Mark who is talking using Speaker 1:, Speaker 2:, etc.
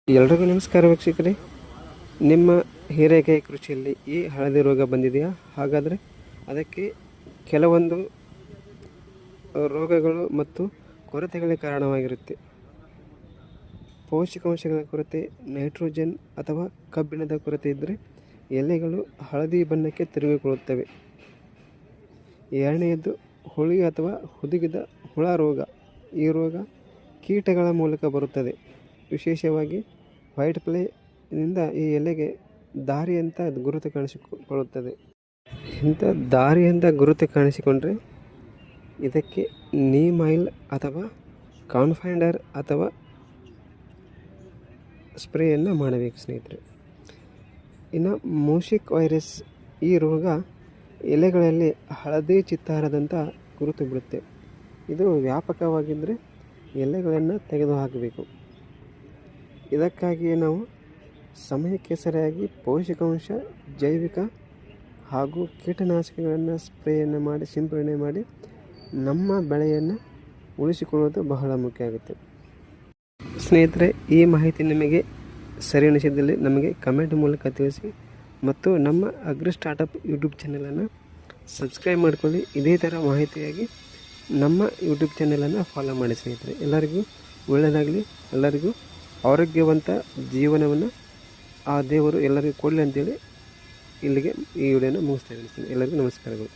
Speaker 1: ಎಲ್ರಿಗೂ ನಮಸ್ಕಾರ ವೀಕ್ಷಕರೇ. ನಿಮ್ಮ ಹೀರೆಕಾಯಿ ಕೃಷಿಯಲ್ಲಿ ಈ ಹಳದಿ ರೋಗ ಬಂದಿದೆಯಾ? ಹಾಗಾದರೆ ಅದಕ್ಕೆ ಕೆಲವೊಂದು ರೋಗಗಳು ಮತ್ತು ಕೊರತೆಗಳಿಗೆ ಕಾರಣವಾಗಿರುತ್ತೆ. ಪೋಷಕಾಂಶಗಳ ಕೊರತೆ, ನೈಟ್ರೋಜನ್ ಅಥವಾ ಕಬ್ಬಿಣದ ಕೊರತೆ ಇದ್ದರೆ ಎಲೆಗಳು ಹಳದಿ ಬಣ್ಣಕ್ಕೆ ತಿರುಗಿಕೊಳ್ಳುತ್ತವೆ. ಎರಡನೆಯದು ಹುಳಿ ಅಥವಾ ಹುದುಗಿದ ಹುಳ ರೋಗ. ಈ ರೋಗ ಕೀಟಗಳ ಮೂಲಕ ಬರುತ್ತದೆ. ವಿಶೇಷವಾಗಿ ವೈಟ್ ಫ್ಲೈನಿಂದ ಈ ಎಲೆಗೆ ದಾರಿಯಂಥ ಗುರುತು ಕಾಣಿಸಿಕೊಳ್ಳುತ್ತದೆ. ಇಂಥ ದಾರಿಯಂಥ ಗುರುತು ಕಾಣಿಸಿಕೊಂಡ್ರೆ ಇದಕ್ಕೆ ನೀಮ್ ಆಯಿಲ್ ಅಥವಾ ಕಾನ್ಫೈಂಡರ್ ಅಥವಾ ಸ್ಪ್ರೇಯನ್ನು ಮಾಡಬೇಕು ಸ್ನೇಹಿತರೆ. ಇನ್ನು ಮೂಷಿಕ್ ವೈರಸ್, ಈ ರೋಗ ಎಲೆಗಳಲ್ಲಿ ಹಳದಿ ಚಿತ್ತಾರದಂಥ ಗುರುತು ಬಿಡುತ್ತೆ. ಇದು ವ್ಯಾಪಕವಾಗಿದ್ದರೆ ಎಲೆಗಳನ್ನು ತೆಗೆದುಹಾಕಬೇಕು. ಇದಕ್ಕಾಗಿಯೇ ನಾವು ಸಮಯಕ್ಕೆ ಸರಿಯಾಗಿ ಪೋಷಕಾಂಶ, ಜೈವಿಕ ಹಾಗೂ ಕೀಟನಾಶಕಗಳನ್ನು ಸಿಂಪಡಣೆ ಮಾಡಿ ನಮ್ಮ ಬೆಳೆಯನ್ನು ಉಳಿಸಿಕೊಳ್ಳುವುದು ಬಹಳ ಮುಖ್ಯ ಆಗುತ್ತೆ. ಸ್ನೇಹಿತರೆ, ಈ ಮಾಹಿತಿ ನಿಮಗೆ ಸರಿ ಅನಿಸಿದಲ್ಲಿ ನಮಗೆ ಕಮೆಂಟ್ ಮೂಲಕ ತಿಳಿಸಿ ಮತ್ತು ನಮ್ಮ ಅಗ್ರಿ ಸ್ಟಾರ್ಟಪ್ ಯೂಟ್ಯೂಬ್ ಚಾನಲನ್ನು ಸಬ್ಸ್ಕ್ರೈಬ್ ಮಾಡಿಕೊಳ್ಳಿ. ಇದೇ ಥರ ಮಾಹಿತಿಯಾಗಿ ನಮ್ಮ ಯೂಟ್ಯೂಬ್ ಚಾನಲನ್ನು ಫಾಲೋ ಮಾಡಿ ಸ್ನೇಹಿತರೆ. ಎಲ್ಲರಿಗೂ ಒಳ್ಳೆಯದಾಗಲಿ, ಎಲ್ಲರಿಗೂ ಆರೋಗ್ಯವಂತ ಜೀವನವನ್ನು ಆ ದೇವರು ಎಲ್ಲರಿಗೂ ಕೊಡಲಿ ಅಂತೇಳಿ ಇಲ್ಲಿಗೆ ಈ ವಿಡಿಯೋನ ಮುಗಿಸ್ತಾ ಇದ್ದೀನಿ. ಎಲ್ಲರಿಗೂ ನಮಸ್ಕಾರಗಳು.